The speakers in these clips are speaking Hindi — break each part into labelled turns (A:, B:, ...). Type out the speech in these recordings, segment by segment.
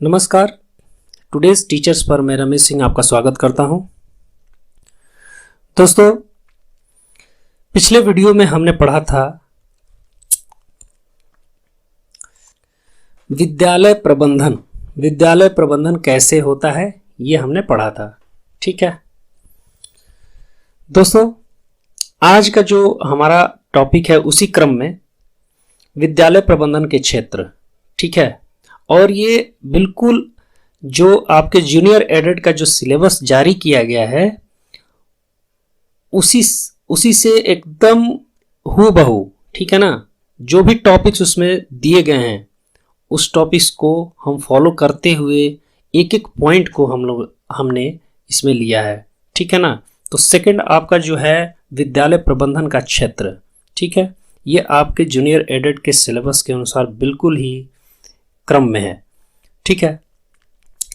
A: नमस्कार। टुडेज टीचर्स पर मैं रमेश सिंह आपका स्वागत करता हूं। दोस्तों, पिछले वीडियो में हमने पढ़ा था विद्यालय प्रबंधन। विद्यालय प्रबंधन कैसे होता है ये हमने पढ़ा था। ठीक है दोस्तों, आज का जो हमारा टॉपिक है उसी क्रम में विद्यालय प्रबंधन के क्षेत्र। ठीक है, और ये बिल्कुल जो आपके जूनियर एडेड का जो सिलेबस जारी किया गया है उसी से एकदम हूबहू, ठीक है ना। जो भी टॉपिक्स उसमें दिए गए हैं उस टॉपिक्स को हम फॉलो करते हुए एक एक पॉइंट को हमने इसमें लिया है। ठीक है ना। तो सेकंड आपका जो है विद्यालय प्रबंधन का क्षेत्र, ठीक है, ये आपके जूनियर एडेड के सिलेबस के अनुसार बिल्कुल ही क्रम में है। ठीक है,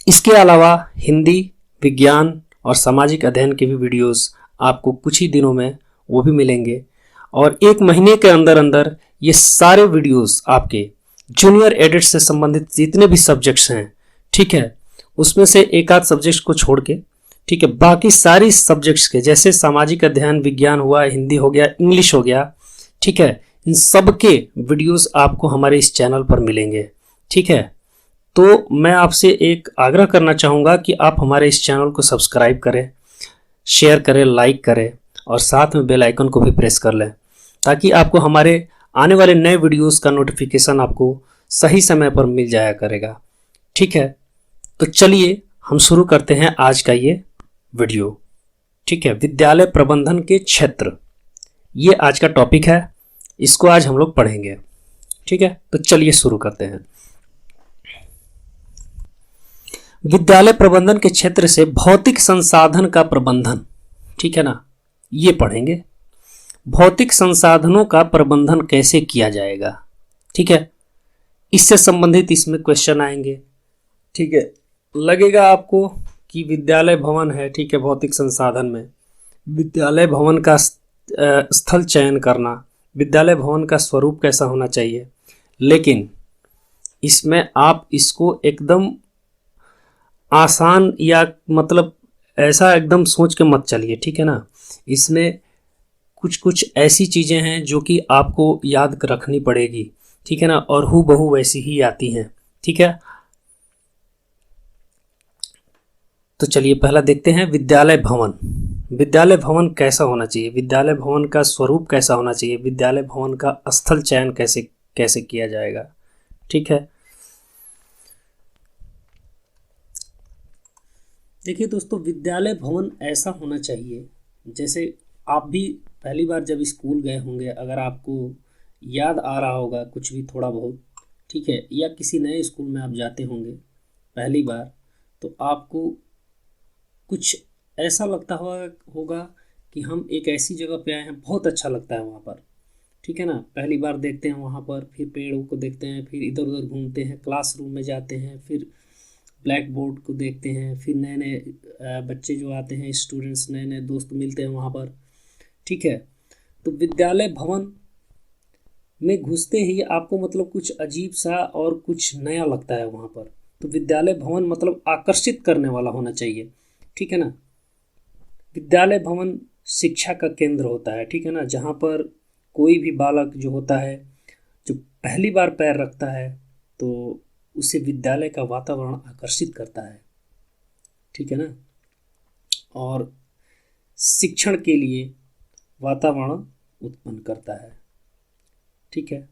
A: इसके अलावा हिंदी, विज्ञान और सामाजिक अध्ययन के भी वीडियोस आपको कुछ ही दिनों में वो भी मिलेंगे, और एक महीने के अंदर अंदर ये सारे वीडियोस आपके जूनियर एडेड से संबंधित जितने भी सब्जेक्ट्स हैं, ठीक है, उसमें से एक आध सब्जेक्ट को छोड़ के, ठीक है, बाकी सारी सब्जेक्ट्स के जैसे सामाजिक अध्ययन, विज्ञान हुआ, हिंदी हो गया, इंग्लिश हो गया, ठीक है, इन सब के वीडियोस आपको हमारे इस चैनल पर मिलेंगे। ठीक है, तो मैं आपसे एक आग्रह करना चाहूँगा कि आप हमारे इस चैनल को सब्सक्राइब करें, शेयर करें, लाइक करें और साथ में बेल आइकन को भी प्रेस कर लें, ताकि आपको हमारे आने वाले नए वीडियोस का नोटिफिकेशन आपको सही समय पर मिल जाया करेगा। ठीक है, तो चलिए हम शुरू करते हैं आज का ये वीडियो। ठीक है, विद्यालय प्रबंधन के क्षेत्र, ये आज का टॉपिक है, इसको आज हम लोग पढ़ेंगे। ठीक है, तो चलिए शुरू करते हैं। विद्यालय प्रबंधन के क्षेत्र से भौतिक संसाधन का प्रबंधन, ठीक है ना, ये पढ़ेंगे। भौतिक संसाधनों का प्रबंधन कैसे किया जाएगा, ठीक है, इससे संबंधित इसमें क्वेश्चन आएंगे। ठीक है, लगेगा आपको कि विद्यालय भवन है, ठीक है, भौतिक संसाधन में विद्यालय भवन का स्थल चयन करना, विद्यालय भवन का स्वरूप कैसा होना चाहिए, लेकिन इसमें आप इसको एकदम आसान या मतलब ऐसा एकदम सोच के मत चलिए। ठीक है ना, इसमें कुछ कुछ ऐसी चीज़ें हैं जो कि आपको याद रखनी पड़ेगी। ठीक है ना, और हूबहू वैसी ही आती हैं। ठीक है, तो चलिए पहला देखते हैं विद्यालय भवन। विद्यालय भवन कैसा होना चाहिए, विद्यालय भवन का स्वरूप कैसा होना चाहिए, विद्यालय भवन का स्थल चयन कैसे कैसे किया जाएगा। ठीक है, देखिए दोस्तों, विद्यालय भवन ऐसा होना चाहिए जैसे आप भी पहली बार जब स्कूल गए होंगे, अगर आपको याद आ रहा होगा कुछ भी थोड़ा बहुत, ठीक है, या किसी नए स्कूल में आप जाते होंगे पहली बार, तो आपको कुछ ऐसा लगता होगा कि हम एक ऐसी जगह पे आए हैं, बहुत अच्छा लगता है वहाँ पर। ठीक है ना, पहली बार देखते हैं वहाँ पर, फिर पेड़ों को देखते हैं, फिर इधर उधर घूमते हैं, क्लासरूम में जाते हैं, फिर ब्लैक बोर्ड को देखते हैं, फिर नए नए बच्चे जो आते हैं, स्टूडेंट्स, नए नए दोस्त मिलते हैं वहाँ पर। ठीक है, तो विद्यालय भवन में घुसते ही आपको मतलब कुछ अजीब सा और कुछ नया लगता है वहाँ पर। तो विद्यालय भवन मतलब आकर्षित करने वाला होना चाहिए। ठीक है ना, विद्यालय भवन शिक्षा का केंद्र होता है। ठीक है ना, जहाँ पर कोई भी बालक जो होता है, जो पहली बार पैर रखता है, तो उसे विद्यालय का वातावरण आकर्षित करता है। ठीक है ना, और शिक्षण के लिए वातावरण उत्पन्न करता है। ठीक है,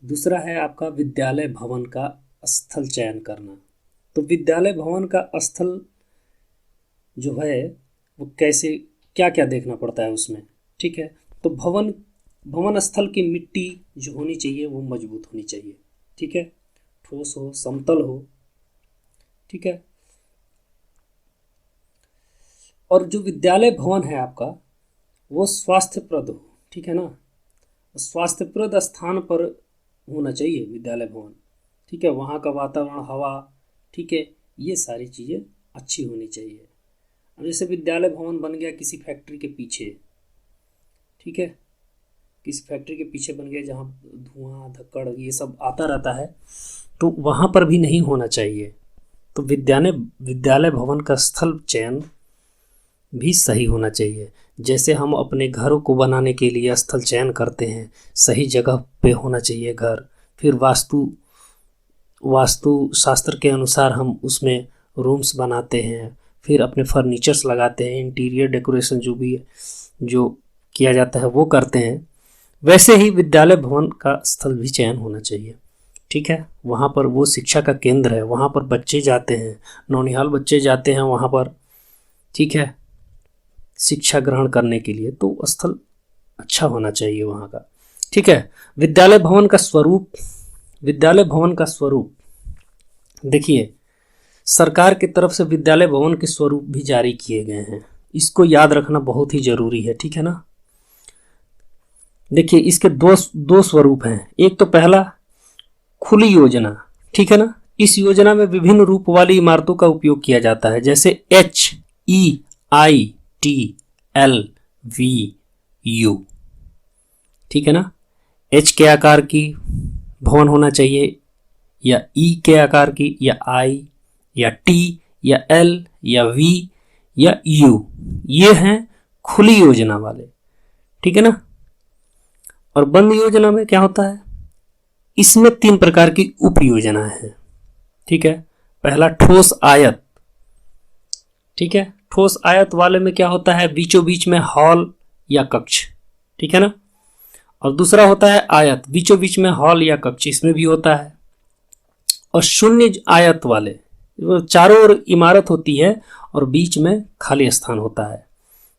A: दूसरा है आपका विद्यालय भवन का स्थल चयन करना। तो विद्यालय भवन का स्थल जो है वो कैसे, क्या क्या देखना पड़ता है उसमें। ठीक है, तो भवन स्थल की मिट्टी जो होनी चाहिए वो मजबूत होनी चाहिए। ठीक है, ठोस हो, समतल हो। ठीक है, और जो विद्यालय भवन है आपका वो स्वास्थ्यप्रद हो। ठीक है ना, स्वास्थ्यप्रद स्थान पर होना चाहिए विद्यालय भवन। ठीक है, वहाँ का वातावरण, हवा, ठीक है, ये सारी चीज़ें अच्छी होनी चाहिए। अब जैसे विद्यालय भवन बन गया किसी फैक्ट्री के पीछे, ठीक है, किसी फैक्ट्री के पीछे बन गया जहाँ धुआं धक्कड़ ये सब आता रहता है, तो वहाँ पर भी नहीं होना चाहिए। तो विद्यालय भवन का स्थल चयन भी सही होना चाहिए। जैसे हम अपने घरों को बनाने के लिए स्थल चयन करते हैं, सही जगह पे होना चाहिए घर। फिर वास्तु शास्त्र के अनुसार हम उसमें रूम्स बनाते हैं, फिर अपने फर्नीचर्स लगाते हैं, इंटीरियर डेकोरेशन जो भी जो किया जाता है वो करते हैं। वैसे ही विद्यालय भवन का स्थल भी चयन होना चाहिए। ठीक है, वहाँ पर वो शिक्षा का केंद्र है, वहाँ पर बच्चे जाते हैं, नौनिहाल बच्चे जाते हैं वहाँ पर। ठीक है, शिक्षा ग्रहण करने के लिए, तो स्थल अच्छा होना चाहिए वहाँ का। ठीक है, विद्यालय भवन का स्वरूप देखिए, सरकार की तरफ से विद्यालय भवन के स्वरूप भी जारी किए गए हैं, इसको याद रखना बहुत ही जरूरी है। ठीक है ना। देखिए, इसके दो स्वरूप हैं। एक तो पहला खुली योजना, ठीक है ना। इस योजना में विभिन्न रूप वाली इमारतों का उपयोग किया जाता है, जैसे HEITLVU। ठीक है ना। H के आकार की भवन होना चाहिए, या E के आकार की, या I, या T, या L, या V, या U। ये हैं खुली योजना वाले। ठीक है ना। और बंद योजना में क्या होता है, इसमें 3 प्रकार की उप योजना है। ठीक है, पहला ठोस आयत। ठीक है, ठोस आयत वाले में क्या होता है, बीचों बीच में हॉल या कक्ष। ठीक है ना। और दूसरा होता है आयत, बीचों बीच में हॉल या कक्ष, इसमें भी होता है। और शून्य आयत वाले, चारों ओर इमारत होती है और बीच में खाली स्थान होता है।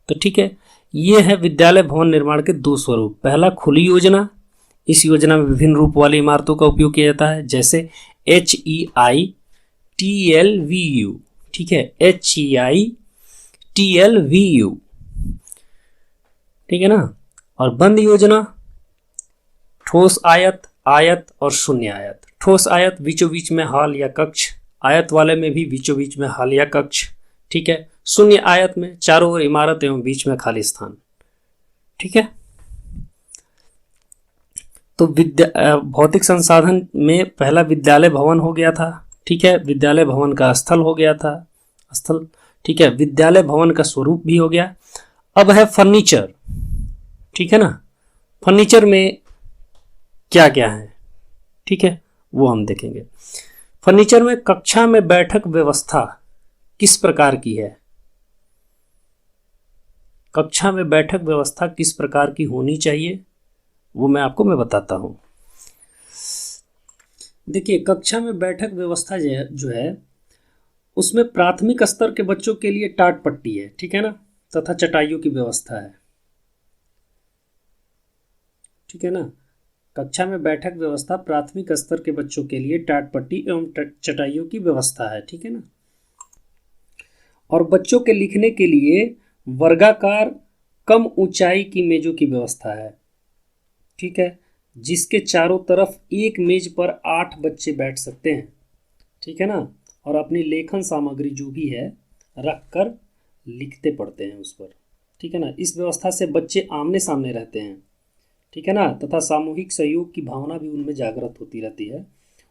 A: तो ठीक है, ये है विद्यालय भवन निर्माण के 2 स्वरूप। पहला खुली योजना, इस योजना में विभिन्न रूप वाली इमारतों का उपयोग किया जाता है, जैसे HEITLVU। ठीक है, HEITLVU। ठीक है ना। और बंद योजना, ठोस आयत, आयत और शून्य आयत। ठोस आयत बीचों बीच में हॉल या कक्ष, आयत वाले में भी बीचों बीच में हॉल या कक्ष। ठीक है, शून्य आयत में चारों ओर इमारत एवं बीच में खाली स्थान। ठीक है। तो भौतिक संसाधन में पहला विद्यालय भवन हो गया था। ठीक है, विद्यालय भवन का स्थल हो गया था, स्थल। ठीक है, विद्यालय भवन का स्वरूप भी हो गया। अब है फर्नीचर। ठीक है ना। फर्नीचर में क्या क्या है, ठीक है, वो हम देखेंगे। फर्नीचर में कक्षा में बैठक व्यवस्था किस प्रकार की है, कक्षा में बैठक व्यवस्था किस प्रकार की होनी चाहिए, वो मैं बताता हूं। देखिए, कक्षा में बैठक व्यवस्था जो है उसमें प्राथमिक स्तर के बच्चों के लिए टाट पट्टी है, ठीक है ना, तथा चटाइयों की व्यवस्था है। ठीक है ना। कक्षा में बैठक व्यवस्था प्राथमिक स्तर के बच्चों के लिए टाट पट्टी एवं चटाइयों की व्यवस्था है। ठीक है ना। और बच्चों के लिखने के लिए वर्गाकार कम ऊंचाई की मेजों की व्यवस्था है। ठीक है, जिसके चारों तरफ एक मेज पर 8 बच्चे बैठ सकते हैं। ठीक है ना। और अपनी लेखन सामग्री जो भी है रख कर लिखते पढ़ते हैं उस पर। ठीक है ना। इस व्यवस्था से बच्चे आमने सामने रहते हैं। ठीक है ना। तथा सामूहिक सहयोग की भावना भी उनमें जागृत होती रहती है,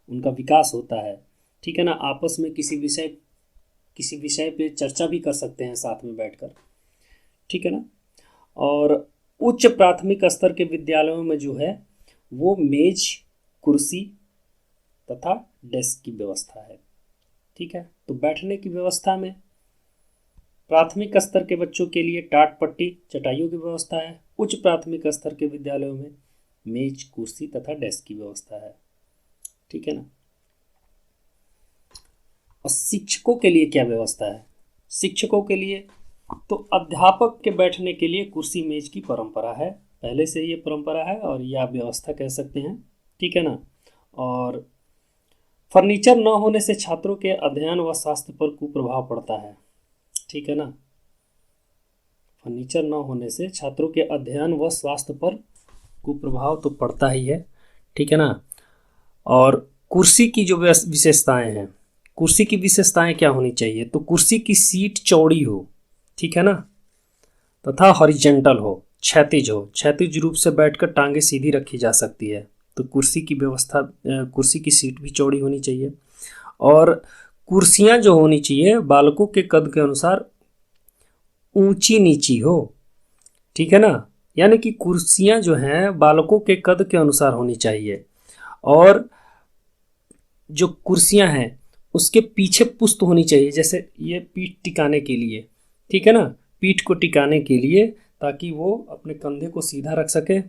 A: उनका विकास होता है। ठीक है ना। आपस में किसी विषय पे चर्चा भी कर सकते हैं साथ में बैठकर। ठीक है ना। और उच्च प्राथमिक स्तर के विद्यालयों में जो है वो मेज, कुर्सी तथा डेस्क की व्यवस्था है। ठीक है। तो बैठने की व्यवस्था में प्राथमिक स्तर के बच्चों के लिए टाट पट्टी, चटाइयों की व्यवस्था है। उच्च प्राथमिक स्तर के विद्यालयों में मेज, कुर्सी तथा डेस्क की व्यवस्था है। ठीक है ना। और शिक्षकों के लिए क्या व्यवस्था है, शिक्षकों के लिए तो अध्यापक के बैठने के लिए कुर्सी मेज की परंपरा है, पहले से ये परंपरा है और यह आप व्यवस्था कह सकते हैं। ठीक है ना। और फर्नीचर न होने से छात्रों के अध्ययन व स्वास्थ्य पर कुप्रभाव पड़ता है। ठीक है ना। फर्नीचर न होने से छात्रों के अध्ययन व स्वास्थ्य पर कुप्रभाव तो पड़ता ही है। ठीक है ना। और कुर्सी की जो विशेषताएं हैं, कुर्सी की विशेषताएं क्या होनी चाहिए, तो कुर्सी की सीट चौड़ी हो, ठीक है ना, तथा हॉरिजेंटल हो, क्षैतिज हो, क्षैतिज रूप से बैठकर टांगे सीधी रखी जा सकती है। तो कुर्सी की व्यवस्था, कुर्सी की सीट भी चौड़ी होनी चाहिए। और कुर्सियां जो होनी चाहिए बालकों के कद के अनुसार ऊंची नीची हो, ठीक है ना। यानी कि कुर्सियां जो हैं बालकों के कद के अनुसार होनी चाहिए। और जो कुर्सियां हैं उसके पीछे पुस्त होनी चाहिए, जैसे ये पीठ टिकाने के लिए, ठीक है ना, पीठ को टिकाने के लिए, ताकि वो अपने कंधे को सीधा रख सके,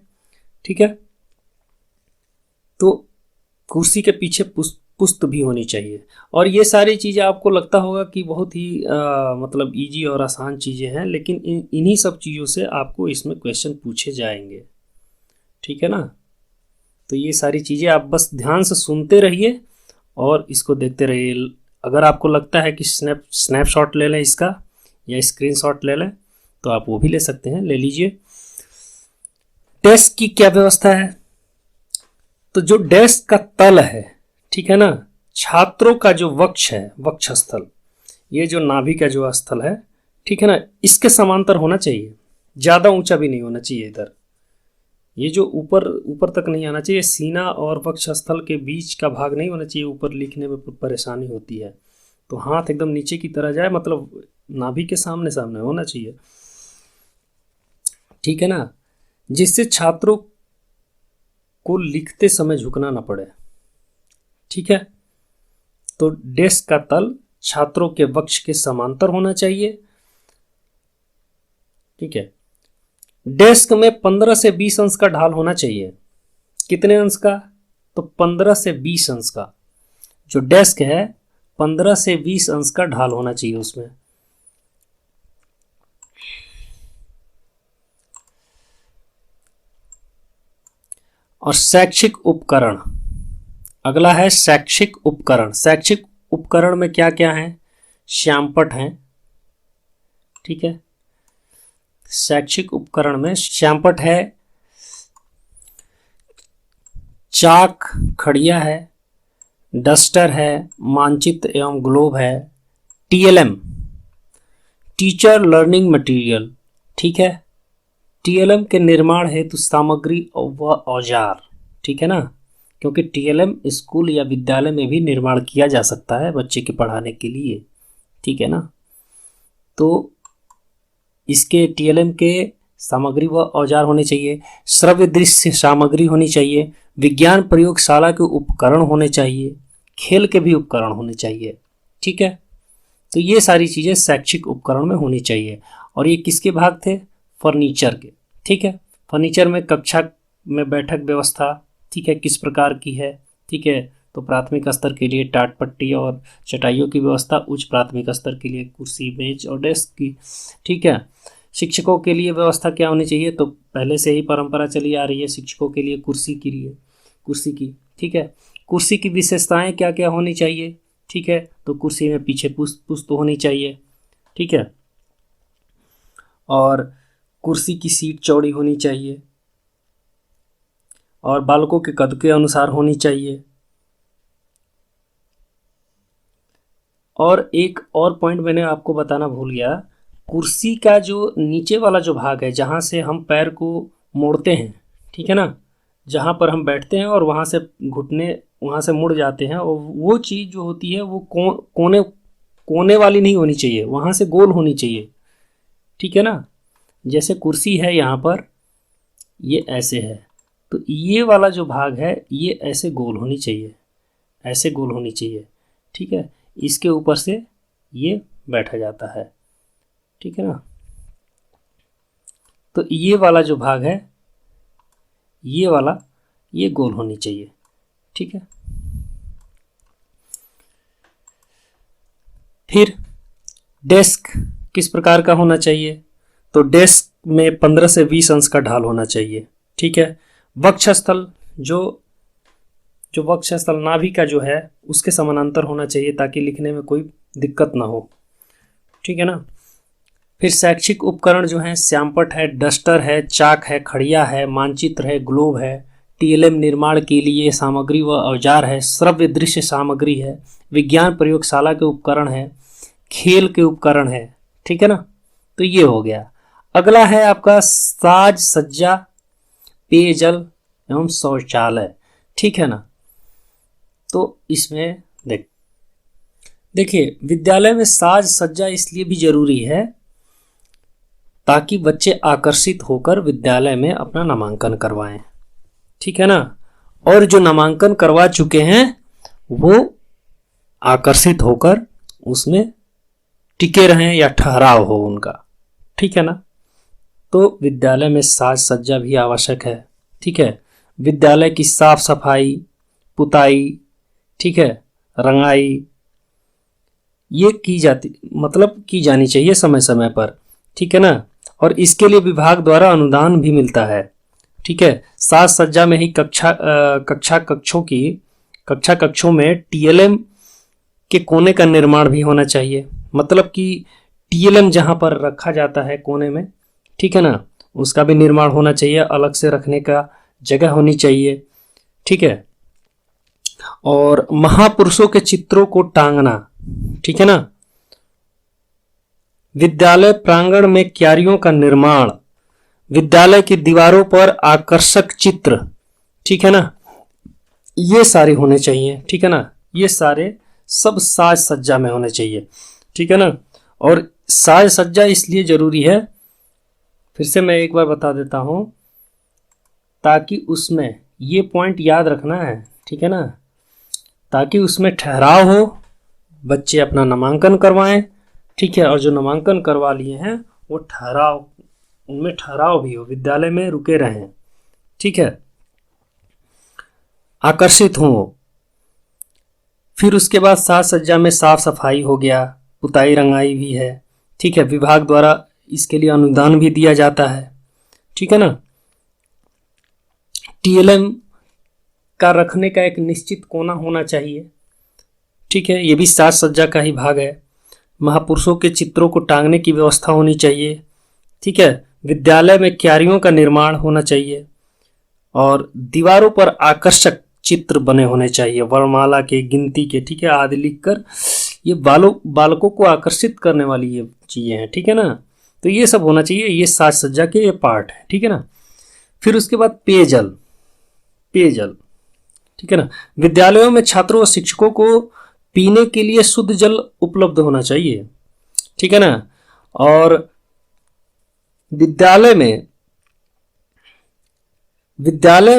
A: ठीक है। तो कुर्सी के पीछे पुस्त भी होनी चाहिए। और ये सारी चीज़ें आपको लगता होगा कि बहुत ही मतलब इजी और आसान चीज़ें हैं, लेकिन इन्हीं सब चीज़ों से आपको इसमें क्वेश्चन पूछे जाएंगे, ठीक है ना। तो ये सारी चीज़ें आप बस ध्यान से सुनते रहिए और इसको देखते रहिए। अगर आपको लगता है कि स्नैपशॉट ले लें इसका या स्क्रीनशॉट ले लें तो आप वो भी ले सकते हैं, ले लीजिए। डेस्क की क्या व्यवस्था है? तो जो डेस्क का तल है, ठीक है ना, छात्रों का जो वक्ष है, वक्षस्थल, ये जो नाभि का जो स्थल है, ठीक है ना, इसके समांतर होना चाहिए। ज़्यादा ऊंचा भी नहीं होना चाहिए इधर, ये जो ऊपर ऊपर तक नहीं आना चाहिए। सीना और वक्षस्थल के बीच का भाग नहीं होना चाहिए, ऊपर लिखने में परेशानी होती है। तो हाथ एकदम नीचे की तरह जाए, मतलब नाभि के सामने सामने होना चाहिए, ठीक है ना, जिससे छात्रों को लिखते समय झुकना ना पड़े, ठीक है। तो डेस्क का तल छात्रों के वक्ष के समांतर होना चाहिए, ठीक है। डेस्क में 15 से 20 अंश का ढाल होना चाहिए। कितने अंश का? तो 15 से 20 अंश का। जो डेस्क है 15 से 20 अंश का ढाल होना चाहिए उसमें। और शैक्षिक उपकरण, अगला है शैक्षिक उपकरण। शैक्षिक उपकरण में क्या क्या है? श्यामपट्ट है, ठीक है। शैक्षिक उपकरण में श्यामपट्ट है, चाक, खड़िया है, डस्टर है, मानचित्र एवं ग्लोब है, टीएलएम, टीचर लर्निंग मटेरियल, ठीक है। टीएलएम के निर्माण हेतु सामग्री व औजार, ठीक है ना, क्योंकि टीएलएम स्कूल या विद्यालय में भी निर्माण किया जा सकता है बच्चे के पढ़ाने के लिए, ठीक है ना। तो इसके टीएलएम के सामग्री व औजार होने चाहिए। श्रव्य दृश्य सामग्री होनी चाहिए। विज्ञान प्रयोगशाला के उपकरण होने चाहिए। खेल के भी उपकरण होने चाहिए, ठीक है। तो ये सारी चीज़ें शैक्षिक उपकरण में होनी चाहिए। और ये किसके भाग थे? फर्नीचर के, ठीक है। फर्नीचर में कक्षा में बैठक व्यवस्था, ठीक है, किस प्रकार की है, ठीक है। तो प्राथमिक स्तर के लिए टाट पट्टी और चटाइयों की व्यवस्था, उच्च प्राथमिक स्तर के लिए कुर्सी, मेज और डेस्क की, ठीक है। शिक्षकों के लिए व्यवस्था क्या होनी चाहिए? तो पहले से ही परंपरा चली आ रही है शिक्षकों के लिए कुर्सी की, ठीक है। कुर्सी की विशेषताएं क्या क्या होनी चाहिए, ठीक है। तो कुर्सी में पीछे पुस्त होनी चाहिए, ठीक है। और कुर्सी की सीट चौड़ी होनी चाहिए और बालकों के कद के अनुसार होनी चाहिए। और एक और पॉइंट मैंने आपको बताना भूल गया, कुर्सी का जो नीचे वाला जो भाग है, जहाँ से हम पैर को मोड़ते हैं, ठीक है ना, जहाँ पर हम बैठते हैं और वहाँ से घुटने वहाँ से मुड़ जाते हैं, और वो चीज़ जो होती है वो कोने वाली नहीं होनी चाहिए, वहाँ से गोल होनी चाहिए, ठीक है ना। जैसे कुर्सी है यहाँ पर, ये ऐसे है, तो ये वाला जो भाग है ये ऐसे गोल होनी चाहिए, ऐसे गोल होनी चाहिए, ठीक है। इसके ऊपर से ये बैठा जाता है, ठीक है ना। तो ये वाला जो भाग है, ये वाला, ये गोल होनी चाहिए, ठीक है। फिर डेस्क किस प्रकार का होना चाहिए? तो डेस्क में 15 से 20 अंश का ढाल होना चाहिए, ठीक है। वक्षस्थल, जो वक्षस्थल नाभि का जो है उसके समानांतर होना चाहिए, ताकि लिखने में कोई दिक्कत ना हो, ठीक है ना। फिर शैक्षिक उपकरण जो है श्यामपट्ट है, डस्टर है, चाक है, खड़िया है, मानचित्र है, ग्लोब है, टीएलएम निर्माण के लिए सामग्री व औजार है, श्रव्य दृश्य सामग्री है, विज्ञान प्रयोगशाला के उपकरण है, खेल के उपकरण है, ठीक है ना। तो ये हो गया। अगला है आपका साज सज्जा, पेयजल एवं शौचालय। ठीक है ना। तो इसमें देखिए विद्यालय में साज सज्जा इसलिए भी जरूरी है ताकि बच्चे आकर्षित होकर विद्यालय में अपना नामांकन करवाएं, ठीक है ना। और जो नामांकन करवा चुके हैं वो आकर्षित होकर उसमें टिके रहें या ठहराव हो उनका, ठीक है ना। तो विद्यालय में साज सज्जा भी आवश्यक है, ठीक है। विद्यालय की साफ सफाई, पुताई, ठीक है, रंगाई, ये की जानी चाहिए समय समय पर, ठीक है ना। और इसके लिए विभाग द्वारा अनुदान भी मिलता है, ठीक है। साज सज्जा में ही कक्षा कक्षों में टीएलएम के कोने का निर्माण भी होना चाहिए। मतलब कि टीएलएम जहां पर रखा जाता है कोने में, ठीक है ना, उसका भी निर्माण होना चाहिए, अलग से रखने का जगह होनी चाहिए, ठीक है। और महापुरुषों के चित्रों को टांगना, ठीक है ना। विद्यालय प्रांगण में क्यारियों का निर्माण, विद्यालय की दीवारों पर आकर्षक चित्र, ठीक है ना, ये सारे होने चाहिए, ठीक है ना। ये सारे सब साज सज्जा में होने चाहिए, ठीक है ना। और साज सज्जा इसलिए जरूरी है, फिर से मैं एक बार बता देता हूं, ताकि उसमें ये पॉइंट याद रखना है, ठीक है ना, ताकि उसमें ठहराव हो, बच्चे अपना नामांकन करवाएं, ठीक है। और जो नामांकन करवा लिए हैं वो उनमें ठहराव भी हो, विद्यालय में रुके रहें, ठीक है, आकर्षित हों। फिर उसके बाद साज सज्जा में साफ सफाई हो गया, पुताई रंगाई भी है, ठीक है। विभाग द्वारा इसके लिए अनुदान भी दिया जाता है, ठीक है ना। टीएलएम का रखने का एक निश्चित कोना होना चाहिए, ठीक है, ये भी साज सज्जा का ही भाग है। महापुरुषों के चित्रों को टांगने की व्यवस्था होनी चाहिए, ठीक है। विद्यालय में क्यारियों का निर्माण होना चाहिए और दीवारों पर आकर्षक चित्र बने होने चाहिए, वर्णमाला के, गिनती के, ठीक है, आदि लिखकर। ये बालकों को आकर्षित करने वाली ये चीजें हैं, ठीक है ना। तो ये सब होना चाहिए, ये साज सज्जा के ये पार्ट है, ठीक है ना। फिर उसके बाद पेयजल, ठीक है ना। विद्यालयों में छात्रों और शिक्षकों को पीने के लिए शुद्ध जल उपलब्ध होना चाहिए, ठीक है ना। और विद्यालय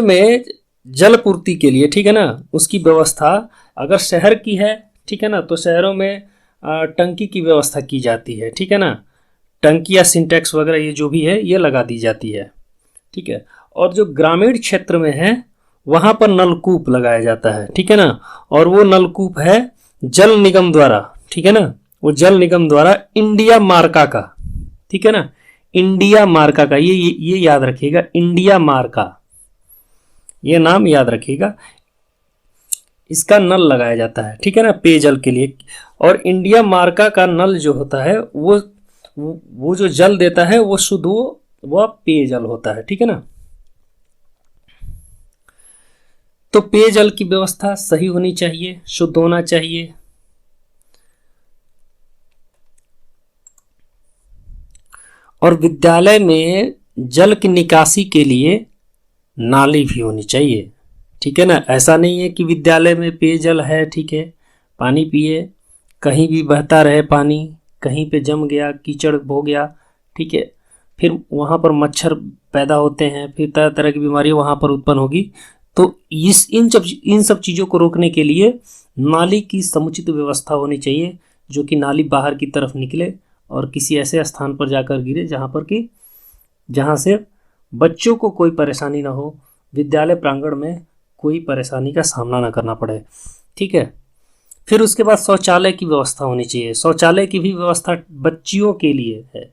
A: में जल पूर्ति के लिए, ठीक है ना, उसकी व्यवस्था अगर शहर की है, ठीक है ना, तो शहरों में टंकी की व्यवस्था की जाती है, ठीक है ना। टंकी या सिंटेक्स वगैरह ये जो भी है ये लगा दी जाती है, ठीक है। और जो ग्रामीण क्षेत्र में है वहां पर नलकूप लगाया जाता है, ठीक है ना। और वो नलकूप है जल निगम द्वारा, ठीक है ना, वो जल निगम द्वारा इंडिया मार्का का, ठीक है ना, इंडिया मार्का का, ये याद रखिएगा, इंडिया मार्का, ये नाम याद रखिएगा। इसका नल लगाया जाता है, ठीक है ना, पेयजल के लिए। और इंडिया मार्का का नल जो होता है वो जो जल देता है वो शुद्ध वो पेयजल होता है, ठीक है ना। तो पेयजल की व्यवस्था सही होनी चाहिए, शुद्ध होना चाहिए। और विद्यालय में जल की निकासी के लिए नाली भी होनी चाहिए, ठीक है ना। ऐसा नहीं है कि विद्यालय में पेयजल है, ठीक है, पानी पिए, कहीं भी बहता रहे पानी, कहीं पे जम गया, कीचड़ हो गया, ठीक है, फिर वहाँ पर मच्छर पैदा होते हैं, फिर तरह तरह की बीमारियाँ वहाँ पर उत्पन्न होगी। तो इन सब चीज़ों को रोकने के लिए नाली की समुचित व्यवस्था होनी चाहिए, जो कि नाली बाहर की तरफ निकले और किसी ऐसे स्थान पर जाकर गिरे जहाँ से बच्चों को कोई परेशानी ना हो, विद्यालय प्रांगण में कोई परेशानी का सामना ना करना पड़े, ठीक है। फिर उसके बाद शौचालय की व्यवस्था होनी चाहिए। शौचालय की भी व्यवस्था बच्चियों के लिए है,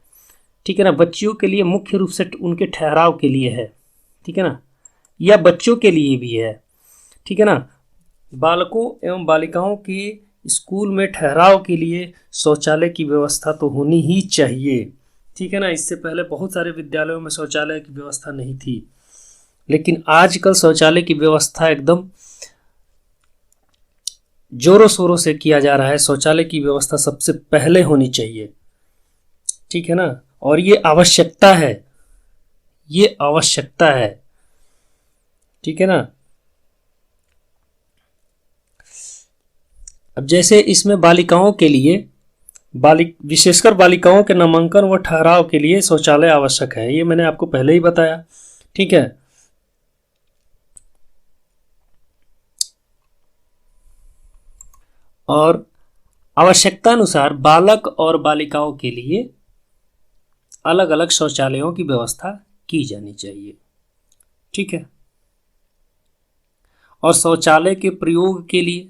A: ठीक है ना, बच्चियों के लिए मुख्य रूप से उनके ठहराव के लिए है, ठीक है ना, या बच्चों के लिए भी है, ठीक है ना। बालकों एवं बालिकाओं के स्कूल में ठहराव के लिए शौचालय की व्यवस्था तो होनी ही चाहिए, ठीक है ना। इससे पहले बहुत सारे विद्यालयों में शौचालय की व्यवस्था नहीं थी, लेकिन आजकल शौचालय की व्यवस्था एकदम जोरों शोरों से किया जा रहा है। शौचालय की व्यवस्था सबसे पहले होनी चाहिए, ठीक है ना। और ये आवश्यकता है, ठीक है ना। अब जैसे इसमें बालिकाओं के लिए विशेषकर बालिकाओं के नामांकन व ठहराव के लिए शौचालय आवश्यक है, ये मैंने आपको पहले ही बताया। ठीक है, और आवश्यकता अनुसार बालक और बालिकाओं के लिए अलग अलग शौचालयों की व्यवस्था की जानी चाहिए। ठीक है, और शौचालय के प्रयोग के लिए,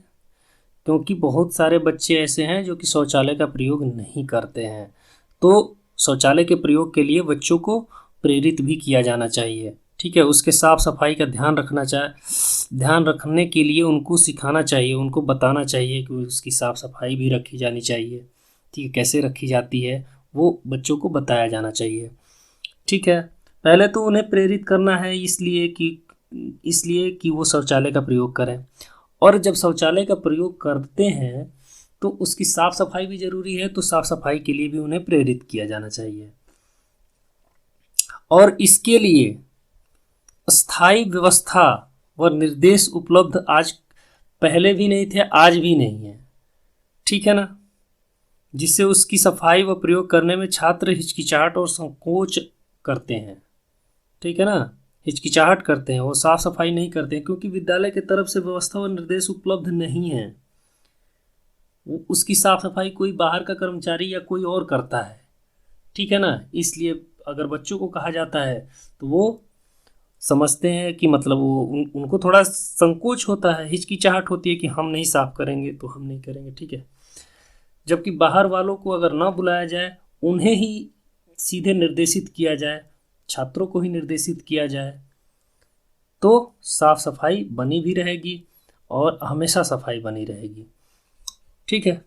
A: क्योंकि बहुत सारे बच्चे ऐसे हैं जो कि शौचालय का प्रयोग नहीं करते हैं, तो शौचालय के प्रयोग के लिए बच्चों को प्रेरित भी किया जाना चाहिए। ठीक है, उसके साफ सफाई का ध्यान रखने के लिए उनको सिखाना चाहिए, उनको बताना चाहिए कि उसकी साफ सफाई भी रखी जानी चाहिए। ठीक है, कैसे रखी जाती है वो बच्चों को बताया जाना चाहिए। ठीक है, पहले तो उन्हें प्रेरित करना है इसलिए कि वो शौचालय का प्रयोग करें, और जब शौचालय का प्रयोग करते हैं तो उसकी साफ सफाई भी जरूरी है, तो साफ सफाई के लिए भी उन्हें प्रेरित किया जाना चाहिए। और इसके लिए स्थायी व्यवस्था व निर्देश उपलब्ध आज पहले भी नहीं थे, आज भी नहीं है। ठीक है ना, जिससे उसकी सफाई व प्रयोग करने में छात्र हिचकिचाहट और संकोच करते हैं। ठीक है ना, हिचकिचाहट करते हैं, वो साफ सफाई नहीं करते हैं, क्योंकि विद्यालय की तरफ से व्यवस्था व निर्देश उपलब्ध नहीं है। उसकी साफ सफाई कोई बाहर का कर्मचारी या कोई और करता है। ठीक है ना, इसलिए अगर बच्चों को कहा जाता है तो वो समझते हैं कि मतलब वो उनको थोड़ा संकोच होता है, हिचकिचाहट होती है कि हम नहीं साफ करेंगे तो हम नहीं करेंगे। ठीक है, जबकि बाहर वालों को अगर ना बुलाया जाए, उन्हें ही सीधे निर्देशित किया जाए, छात्रों को ही निर्देशित किया जाए, तो साफ सफाई बनी भी रहेगी और हमेशा सफाई बनी रहेगी। ठीक है,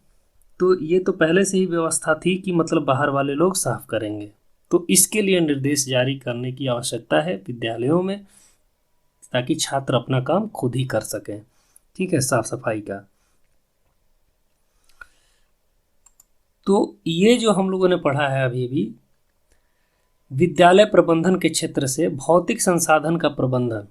A: तो ये तो पहले से ही व्यवस्था थी कि मतलब बाहर वाले लोग साफ करेंगे, तो इसके लिए निर्देश जारी करने की आवश्यकता है विद्यालयों में, ताकि छात्र अपना काम खुद ही कर सकें। ठीक है, साफ सफाई का। तो ये जो हम लोगों ने पढ़ा है अभी विद्यालय प्रबंधन के क्षेत्र से भौतिक संसाधन का प्रबंधन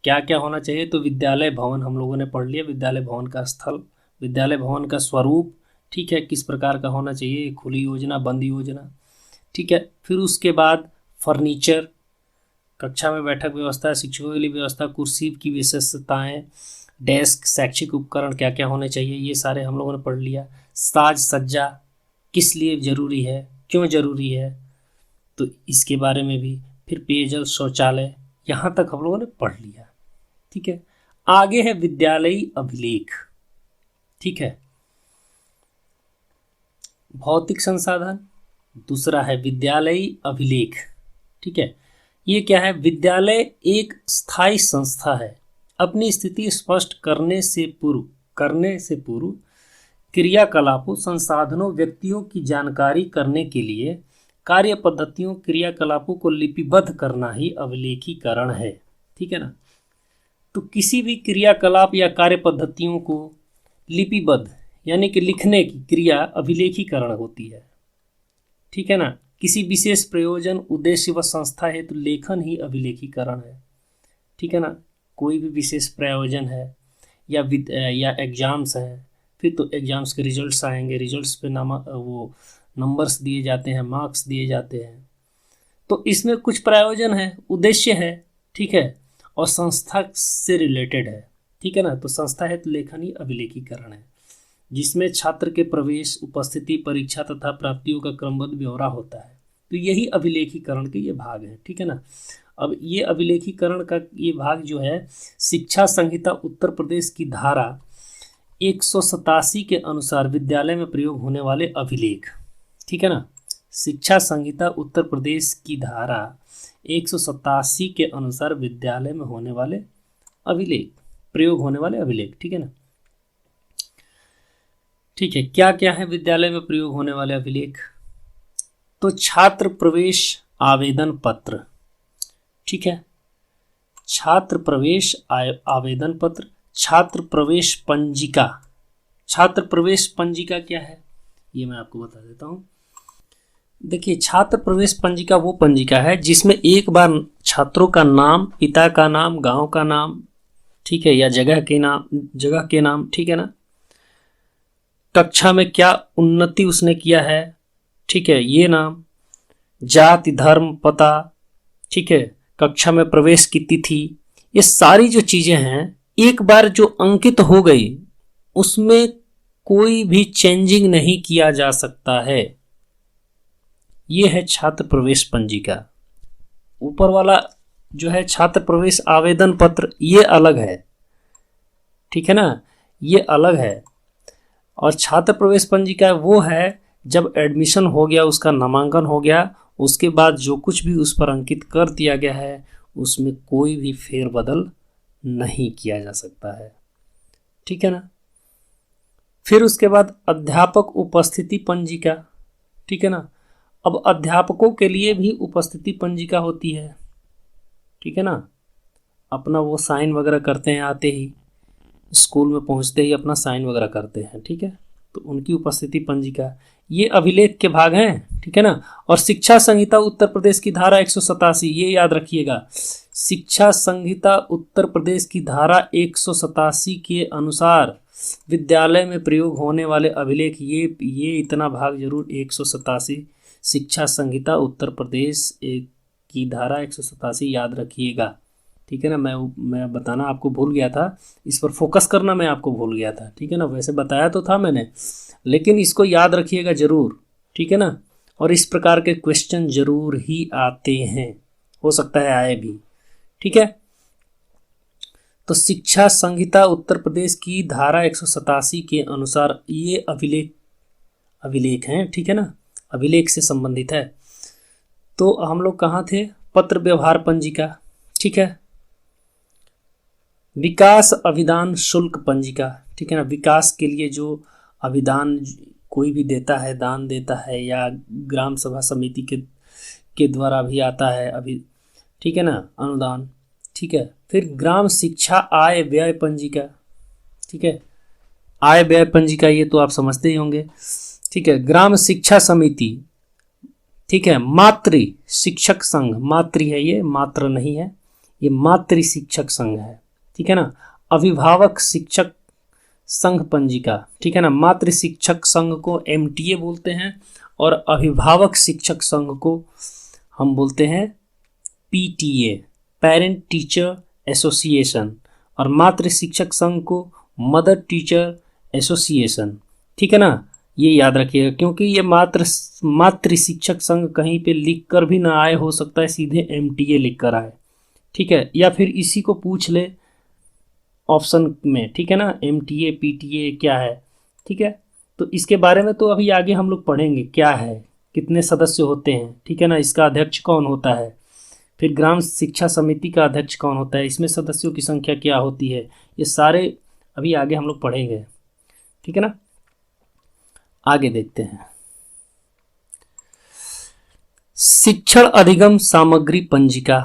A: क्या क्या होना चाहिए, तो विद्यालय भवन हम लोगों ने पढ़ लिया, विद्यालय भवन का स्थल, विद्यालय भवन का स्वरूप, ठीक है, किस प्रकार का होना चाहिए, खुली योजना, बंद योजना। ठीक है, फिर उसके बाद फर्नीचर, कक्षा में बैठक व्यवस्था, शिक्षकों के लिए व्यवस्था, कुर्सी की विशेषताएं, डेस्क, शैक्षिक उपकरण क्या क्या होने चाहिए, ये सारे हम लोगों ने पढ़ लिया। साज सज्जा किस लिए जरूरी है, क्यों जरूरी है, तो इसके बारे में भी। फिर पेयजल, शौचालय, यहाँ तक हम लोगों ने पढ़ लिया। ठीक है, आगे है विद्यालयी अभिलेख। ठीक है, भौतिक संसाधन, दूसरा है विद्यालयी अभिलेख। ठीक है, ये क्या है, विद्यालय एक स्थायी संस्था है, अपनी स्थिति स्पष्ट करने से पूर्व क्रियाकलापों, संसाधनों, व्यक्तियों की जानकारी करने के लिए कार्य पद्धतियों, क्रियाकलापों को लिपिबद्ध करना ही अभिलेखीकरण है। ठीक है ना, तो किसी भी क्रियाकलाप या कार्य पद्धतियों को लिपिबद्ध यानी कि लिखने की क्रिया अभिलेखीकरण होती है। ठीक है ना, किसी विशेष प्रयोजन, उद्देश्य व संस्था हेतु लेखन ही अभिलेखीकरण है। ठीक है ना, कोई भी विशेष प्रयोजन है या एग्जाम्स हैं, फिर तो एग्जाम्स के रिजल्ट्स आएंगे, रिजल्ट्स पे वो नंबर्स दिए जाते हैं, मार्क्स दिए जाते हैं, तो इसमें कुछ प्रयोजन है, उद्देश्य है। ठीक है, और संस्था से रिलेटेड है। ठीक है ना, तो संस्था है तो लेखन ही अभिलेखीकरण है, जिसमें छात्र के प्रवेश, उपस्थिति, परीक्षा तथा प्राप्तियों का क्रमबद्ध ब्यौरा होता है। तो यही अभिलेखीकरण के ये भाग है। ठीक है ना, अब ये अभिलेखीकरण का ये भाग जो है, शिक्षा संहिता उत्तर प्रदेश की धारा 187 के अनुसार विद्यालय में प्रयोग होने वाले अभिलेख। ठीक है ना, शिक्षा संहिता उत्तर प्रदेश की धारा 187 के अनुसार विद्यालय में होने वाले अभिलेख, प्रयोग होने वाले अभिलेख। ठीक है ना, ठीक है, क्या क्या है विद्यालय में प्रयोग होने वाले अभिलेख, तो छात्र प्रवेश आवेदन पत्र। ठीक है, छात्र प्रवेश आवेदन पत्र, छात्र प्रवेश पंजिका। छात्र प्रवेश पंजिका क्या है, ये मैं आपको बता देता हूँ। देखिए, छात्र प्रवेश पंजिका वो पंजिका है जिसमें एक बार छात्रों का नाम, पिता का नाम, गांव का नाम, ठीक है, या जगह के नाम, ठीक है ना, कक्षा में क्या उन्नति उसने किया है, ठीक है, ये नाम, जाति धर्म पता, ठीक है, कक्षा में प्रवेश की तिथि, ये सारी जो चीजें हैं एक बार जो अंकित हो गई उसमें कोई भी चेंजिंग नहीं किया जा सकता है। ये है छात्र प्रवेश पंजिका। ऊपर वाला जो है छात्र प्रवेश आवेदन पत्र, ये अलग है, ठीक है ना, ये अलग है। और छात्र प्रवेश पंजिका वो है जब एडमिशन हो गया, उसका नामांकन हो गया, उसके बाद जो कुछ भी उस पर अंकित कर दिया गया है उसमें कोई भी फेरबदल नहीं किया जा सकता है, ठीक है ना। फिर उसके बाद अध्यापक उपस्थिति पंजिका, ठीक है ना। अब अध्यापकों के लिए भी उपस्थिति पंजिका होती है, ठीक है ना। अपना वो साइन वगैरह करते हैं, आते ही स्कूल में पहुंचते ही अपना साइन वगैरह करते हैं, ठीक है, तो उनकी उपस्थिति पंजिका, ये अभिलेख के भाग हैं, ठीक है ना। और शिक्षा संहिता उत्तर प्रदेश की धारा 187, ये याद रखिएगा, शिक्षा संहिता उत्तर प्रदेश की धारा 187 के अनुसार विद्यालय में प्रयोग होने वाले अभिलेख, ये इतना भाग जरूर 187 शिक्षा संहिता उत्तर प्रदेश की धारा 187 याद रखिएगा, ठीक है ना। मैं बताना आपको भूल गया था, इस पर फोकस करना मैं आपको भूल गया था, ठीक है ना। वैसे बताया तो था मैंने, लेकिन इसको याद रखिएगा जरूर, ठीक है ना। और इस प्रकार के क्वेश्चन जरूर ही आते हैं, हो सकता है आए भी, ठीक है। तो शिक्षा संहिता उत्तर प्रदेश की धारा 187 के अनुसार ये अभिलेख हैं, ठीक है ना, अभिलेख से संबंधित है। तो हम लोग कहाँ थे, पत्र व्यवहार पंजिका, ठीक है। विकास अभिदान शुल्क पंजिका, ठीक है ना, विकास के लिए जो अभिदान कोई भी देता है, दान देता है, या ग्राम सभा समिति के द्वारा भी आता है अभी, ठीक है ना, अनुदान, ठीक है। फिर ग्राम शिक्षा आय व्यय पंजिका, ठीक है, आय व्यय पंजिका ये तो आप समझते ही होंगे, ठीक है। ग्राम शिक्षा समिति, ठीक है। मातृ शिक्षक संघ, मातृ है ये, मात्र नहीं है, ये मातृ शिक्षक संघ है, ठीक है ना। अभिभावक शिक्षक संघ पंजिका, ठीक है ना। मातृ शिक्षक संघ को MTA बोलते हैं और अभिभावक शिक्षक संघ को हम बोलते हैं PTA, पेरेंट टीचर एसोसिएशन, और मातृ शिक्षक संघ को मदर टीचर एसोसिएशन, ठीक है ना। ये याद रखिएगा, क्योंकि ये मातृ शिक्षक संघ कहीं पे लिख कर भी ना आए, हो सकता है सीधे MTA लिख कर आए, ठीक है, या फिर इसी को पूछ ले ऑप्शन में, ठीक है ना, MTA PTA क्या है, ठीक है। तो इसके बारे में तो अभी आगे हम लोग पढ़ेंगे क्या है, कितने सदस्य होते हैं, ठीक है ना, इसका अध्यक्ष कौन होता है, फिर ग्राम शिक्षा समिति का अध्यक्ष कौन होता है, इसमें सदस्यों की संख्या क्या होती है, ये सारे अभी आगे हम लोग पढ़ेंगे, ठीक है ना। आगे देखते हैं, शिक्षण अधिगम सामग्री पंजिका,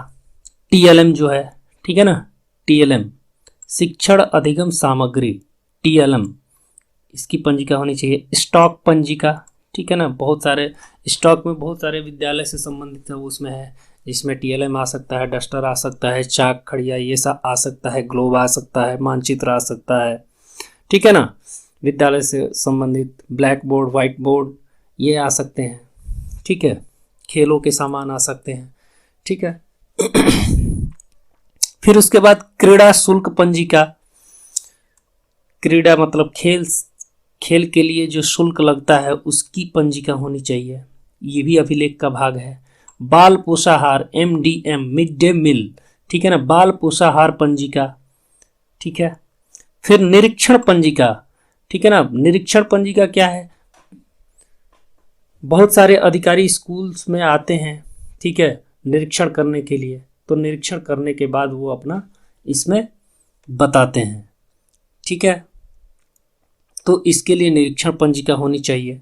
A: TLM जो है, ठीक है ना, TLM शिक्षण अधिगम सामग्री, TLM, इसकी पंजिका होनी चाहिए। स्टॉक पंजिका, ठीक है ना, बहुत सारे स्टॉक में बहुत सारे विद्यालय से संबंधित है, उसमें है, जिसमें TLM आ सकता है, डस्टर आ सकता है, चाक खड़िया ये सब आ सकता है, ग्लोब आ सकता है, मानचित्र आ सकता है, ठीक है ना। विद्यालय से संबंधित ब्लैक बोर्ड, व्हाइट बोर्ड ये आ सकते हैं, ठीक है। खेलों के सामान आ सकते हैं, ठीक है। फिर उसके बाद क्रीड़ा शुल्क पंजिका, क्रीड़ा मतलब खेल के लिए जो शुल्क लगता है उसकी पंजिका होनी चाहिए, ये भी अभिलेख का भाग है। बाल पोषाहार MDM, मिड डे मील, ठीक है ना, बाल पोषाहार पंजिका, ठीक है। फिर निरीक्षण पंजिका, ठीक है ना, निरीक्षण पंजिका क्या है, बहुत सारे अधिकारी स्कूल्स में आते हैं, ठीक है, निरीक्षण करने के लिए, तो निरीक्षण करने के बाद वो अपना इसमें बताते हैं, ठीक है। तो इसके लिए निरीक्षण पंजिका होनी चाहिए,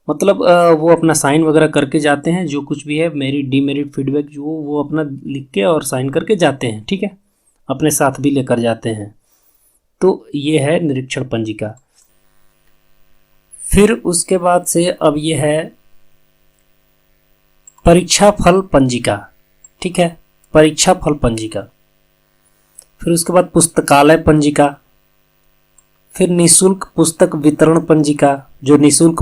A: मतलब वो अपना साइन वगैरह करके जाते हैं, जो कुछ भी है मेरिट डीमेरिट फीडबैक जो वो अपना लिख के और साइन करके जाते हैं, ठीक है, अपने साथ भी लेकर जाते हैं। तो ये है निरीक्षण पंजिका। फिर उसके बाद से अब ये है परीक्षा फल पंजिका, ठीक है, परीक्षा फल पंजिका। फिर उसके बाद पुस्तकालय पंजिका, फिर निःशुल्क पुस्तक वितरण पंजिका, जो निःशुल्क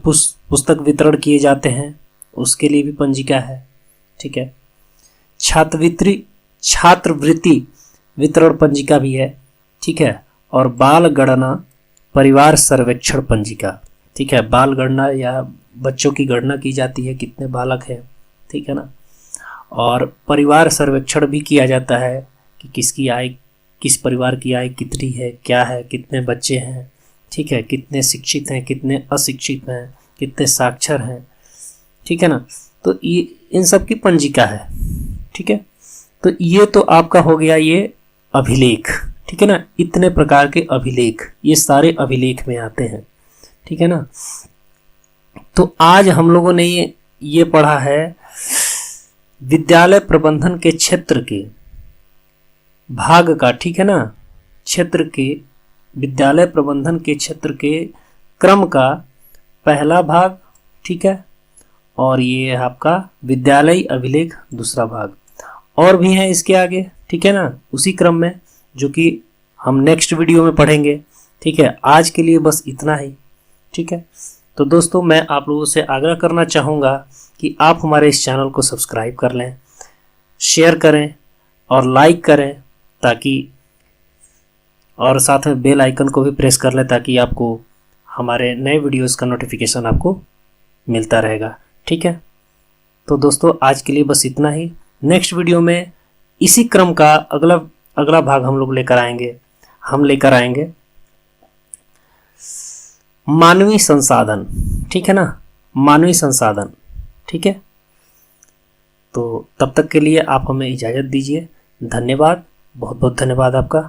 A: पुस्तक वितरण किए जाते हैं उसके लिए भी पंजिका है। ठीक है। छात्रवृत्ति वितरण पंजिका भी है। ठीक है। और बाल गणना परिवार सर्वेक्षण पंजिका। ठीक है। बाल गणना या बच्चों की गणना की जाती है, कितने बालक हैं। ठीक है ना। और परिवार सर्वेक्षण भी किया जाता है कि किसकी आय, किस परिवार की आय कितनी है, क्या है, कितने बच्चे हैं। ठीक है। कितने शिक्षित हैं, कितने अशिक्षित हैं, कितने साक्षर हैं। ठीक है ना। तो ये इन सब की पंजिका है। ठीक है। तो ये तो आपका हो गया ये अभिलेख। ठीक है ना। इतने प्रकार के अभिलेख, ये सारे अभिलेख में आते हैं। ठीक है ना। तो आज हम लोगों ने ये पढ़ा है विद्यालय प्रबंधन के क्षेत्र के भाग का। ठीक है ना। क्षेत्र के विद्यालय प्रबंधन के क्षेत्र के क्रम का पहला भाग। ठीक है। और ये है आपका विद्यालय अभिलेख दूसरा भाग। और भी हैं इसके आगे। ठीक है ना, उसी क्रम में, जो कि हम नेक्स्ट वीडियो में पढ़ेंगे। ठीक है। आज के लिए बस इतना ही। ठीक है। तो दोस्तों, मैं आप लोगों से आग्रह करना चाहूँगा कि आप हमारे इस चैनल को सब्सक्राइब कर लें, शेयर करें और लाइक करें, ताकि और साथ में बेल आइकन को भी प्रेस कर लें, ताकि आपको हमारे नए वीडियोस का नोटिफिकेशन आपको मिलता रहेगा। ठीक है। तो दोस्तों, आज के लिए बस इतना ही। नेक्स्ट वीडियो में इसी क्रम का अगला भाग हम लोग लेकर आएंगे मानवीय संसाधन। ठीक है ना, मानवीय संसाधन। ठीक है। तो तब तक के लिए आप हमें इजाज़त दीजिए। धन्यवाद, बहुत बहुत धन्यवाद आपका।